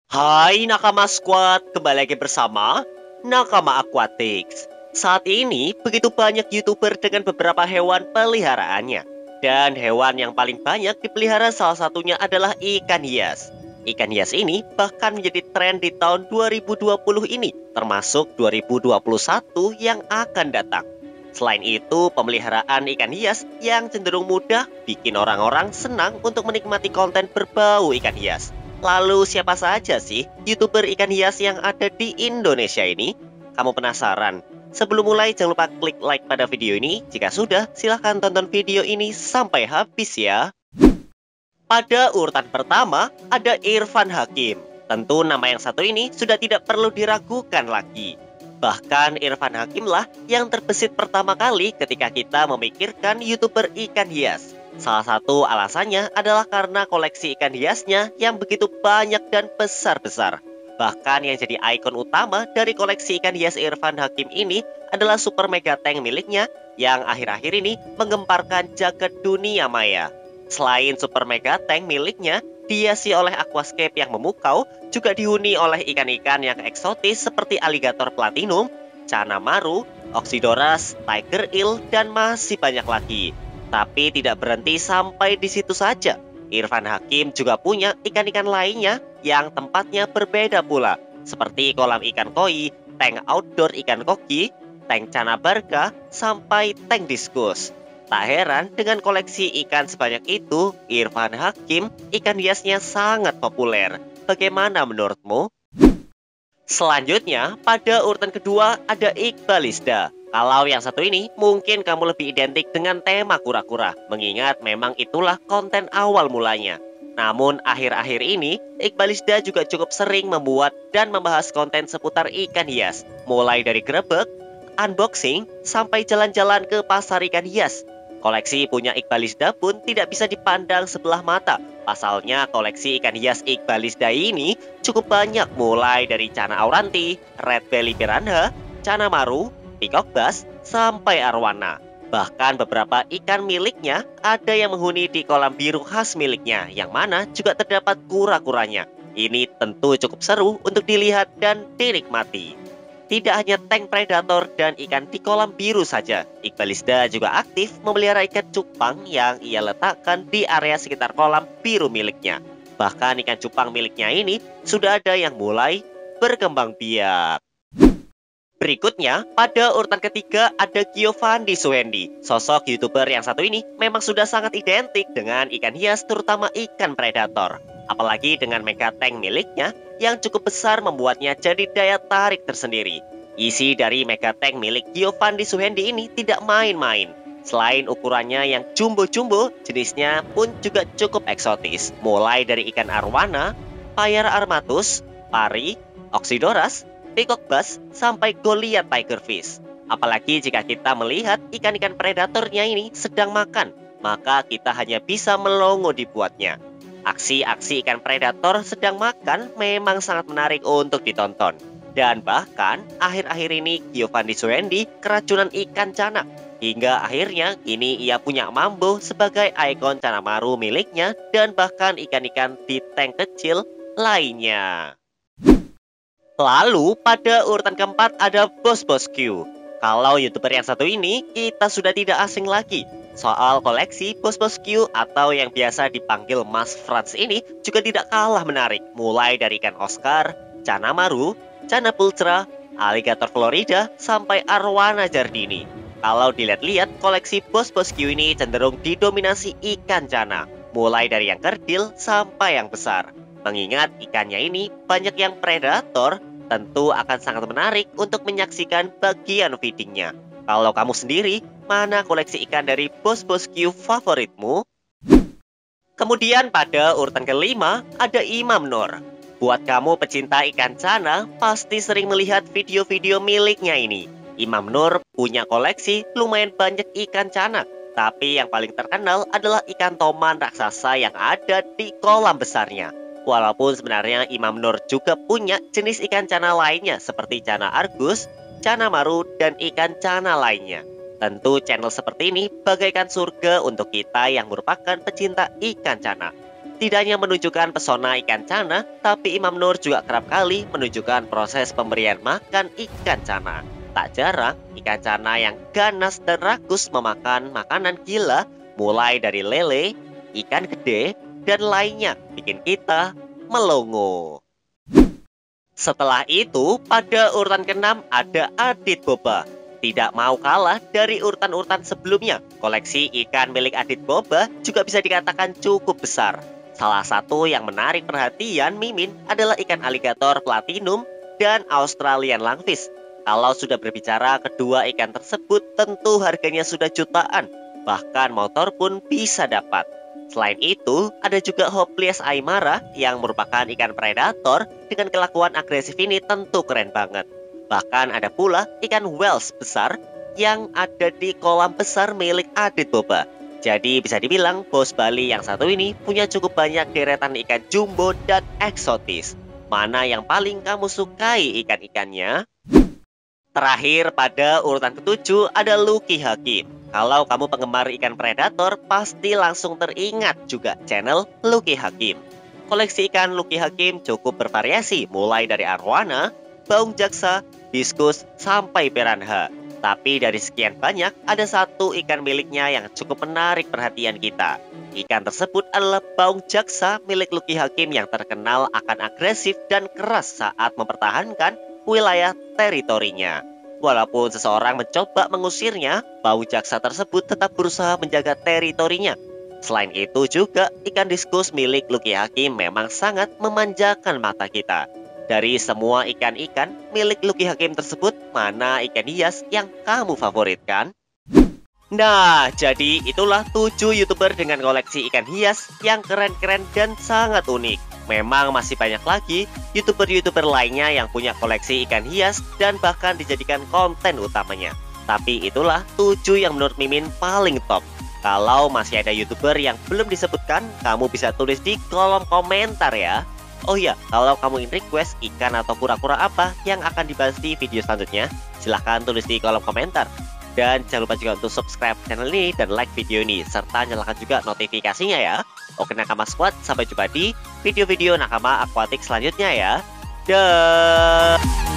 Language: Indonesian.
Hai Nakama Squad, kembali lagi bersama Nakama Aquatics. Saat ini begitu banyak YouTuber dengan beberapa hewan peliharaannya. Dan hewan yang paling banyak dipelihara salah satunya adalah ikan hias. Ikan hias ini bahkan menjadi tren di tahun 2020 ini, termasuk 2021 yang akan datang. Selain itu, pemeliharaan ikan hias yang cenderung mudah bikin orang-orang senang untuk menikmati konten berbau ikan hias. Lalu siapa saja sih YouTuber ikan hias yang ada di Indonesia ini? Kamu penasaran? Sebelum mulai jangan lupa klik like pada video ini. Jika sudah, silahkan tonton video ini sampai habis ya. Pada urutan pertama ada Irfan Hakim. Tentu nama yang satu ini sudah tidak perlu diragukan lagi. Bahkan Irfan Hakim lah yang terbesit pertama kali ketika kita memikirkan YouTuber ikan hias. Salah satu alasannya adalah karena koleksi ikan hiasnya yang begitu banyak dan besar-besar. Bahkan yang jadi ikon utama dari koleksi ikan hias Irfan Hakim ini adalah Super Mega Tank miliknya yang akhir-akhir ini menggemparkan jagat dunia maya. Selain Super Mega Tank miliknya, dihiasi oleh aquascape yang memukau, juga dihuni oleh ikan-ikan yang eksotis seperti aligator platinum, cana maru, oxydoras, tiger eel, dan masih banyak lagi. Tapi tidak berhenti sampai di situ saja. Irfan Hakim juga punya ikan-ikan lainnya yang tempatnya berbeda pula, seperti kolam ikan koi, tank outdoor ikan koki, tank cana barca, sampai tank diskus. Tak heran dengan koleksi ikan sebanyak itu, Irfan Hakim ikan hiasnya sangat populer. Bagaimana menurutmu? Selanjutnya, pada urutan kedua ada Iqbal Isda. Kalau yang satu ini mungkin kamu lebih identik dengan tema kura-kura, mengingat memang itulah konten awal mulanya. Namun akhir-akhir ini, Iqbal Isda juga cukup sering membuat dan membahas konten seputar ikan hias. Mulai dari grebek, unboxing, sampai jalan-jalan ke pasar ikan hias. Koleksi punya Iqbal Isda pun tidak bisa dipandang sebelah mata. Pasalnya koleksi ikan hias Iqbal Isda ini cukup banyak, mulai dari cana auranti, red belly piranha, cana maru, peacock bass, sampai arwana. Bahkan beberapa ikan miliknya ada yang menghuni di kolam biru khas miliknya, yang mana juga terdapat kura-kuranya. Ini tentu cukup seru untuk dilihat dan dinikmati. Tidak hanya tank predator dan ikan di kolam biru saja, Iqbal Isda juga aktif memelihara ikan cupang yang ia letakkan di area sekitar kolam biru miliknya. Bahkan ikan cupang miliknya ini sudah ada yang mulai berkembang biak. Berikutnya, pada urutan ketiga ada Giovanni Suhendi. Sosok YouTuber yang satu ini memang sudah sangat identik dengan ikan hias, terutama ikan predator. Apalagi dengan mega tank miliknya yang cukup besar membuatnya jadi daya tarik tersendiri. Isi dari mega tank milik Giovanni Suhendi ini tidak main-main. Selain ukurannya yang jumbo-jumbo, jenisnya pun juga cukup eksotis. Mulai dari ikan arwana, Payar armatus, pari, oxydoras, peacock bass, sampai Goliath tigerfish. Apalagi jika kita melihat ikan-ikan predatornya ini sedang makan, maka kita hanya bisa melongo dibuatnya. Aksi-aksi ikan predator sedang makan memang sangat menarik untuk ditonton. Dan bahkan akhir-akhir ini Giovanni Suhendi keracunan ikan cana. Hingga akhirnya kini ia punya Mambo sebagai ikon cana maru miliknya dan bahkan ikan-ikan di tank kecil lainnya. Lalu pada urutan keempat ada Boss Boss Q. Kalau YouTuber yang satu ini kita sudah tidak asing lagi. Soal koleksi Boss Boss Q atau yang biasa dipanggil Mas Franz ini juga tidak kalah menarik. Mulai dari ikan Oscar, cana maru, cana pulcra, alligator Florida, sampai arwana jardini. Kalau dilihat-lihat koleksi Boss Boss Q ini cenderung didominasi ikan cana. Mulai dari yang kerdil sampai yang besar. Mengingat ikannya ini banyak yang predator, tentu akan sangat menarik untuk menyaksikan bagian feedingnya. Kalau kamu sendiri, mana koleksi ikan dari Boss Boss Q favoritmu? Kemudian pada urutan kelima ada Imam Nur. Buat kamu pecinta ikan cana, pasti sering melihat video-video miliknya ini. Imam Nur punya koleksi lumayan banyak ikan cana. Tapi yang paling terkenal adalah ikan toman raksasa yang ada di kolam besarnya. Walaupun sebenarnya Imam Nur juga punya jenis ikan cana lainnya seperti cana argus, cana maru, dan ikan cana lainnya. Tentu channel seperti ini bagaikan surga untuk kita yang merupakan pecinta ikan cana. tidak hanya menunjukkan pesona ikan cana, tapi Imam Nur juga kerap kali menunjukkan proses pemberian makan ikan cana. Tak jarang, ikan cana yang ganas dan rakus memakan makanan gila, mulai dari lele, ikan gede, dan lainnya, bikin kita melongo. Setelah itu, pada urutan ke-6 ada Adit Boba. Tidak mau kalah dari urutan-urutan sebelumnya, koleksi ikan milik Adit Boba juga bisa dikatakan cukup besar. Salah satu yang menarik perhatian Mimin adalah ikan aligator platinum dan Australian lungfish. Kalau sudah berbicara kedua ikan tersebut, tentu harganya sudah jutaan, bahkan motor pun bisa dapat. Selain itu, ada juga Hopleas aymara yang merupakan ikan predator dengan kelakuan agresif ini tentu keren banget. Bahkan ada pula ikan whales besar yang ada di kolam besar milik Adit Boba. Jadi bisa dibilang bos Bali yang satu ini punya cukup banyak deretan ikan jumbo dan eksotis. Mana yang paling kamu sukai ikan-ikannya? Terakhir pada urutan ke-7 ada Lucky Hakim. Kalau kamu penggemar ikan predator, pasti langsung teringat juga channel Lucky Hakim. Koleksi ikan Lucky Hakim cukup bervariasi, mulai dari arwana, baung jaksa, diskus, sampai piranha. Tapi dari sekian banyak, ada satu ikan miliknya yang cukup menarik perhatian kita. Ikan tersebut adalah baung jaksa milik Lucky Hakim yang terkenal akan agresif dan keras saat mempertahankan wilayah teritorinya. Walaupun seseorang mencoba mengusirnya, baung jaksa tersebut tetap berusaha menjaga teritorinya. Selain itu juga, ikan diskus milik Lucky Hakim memang sangat memanjakan mata kita. Dari semua ikan-ikan milik Lucky Hakim tersebut, mana ikan hias yang kamu favoritkan? Nah, jadi itulah 7 YouTuber dengan koleksi ikan hias yang keren-keren dan sangat unik. Memang masih banyak lagi YouTuber-YouTuber lainnya yang punya koleksi ikan hias dan bahkan dijadikan konten utamanya. Tapi itulah 7 yang menurut Mimin paling top. Kalau masih ada YouTuber yang belum disebutkan, kamu bisa tulis di kolom komentar ya. Oh iya, kalau kamu ingin request ikan atau kura-kura apa yang akan dibahas di video selanjutnya, silahkan tulis di kolom komentar. Dan jangan lupa juga untuk subscribe channel ini dan like video ini, serta nyalakan juga notifikasinya ya. Oke Nakama Squad, sampai jumpa di video-video Nakama Aquatic selanjutnya ya. Dah.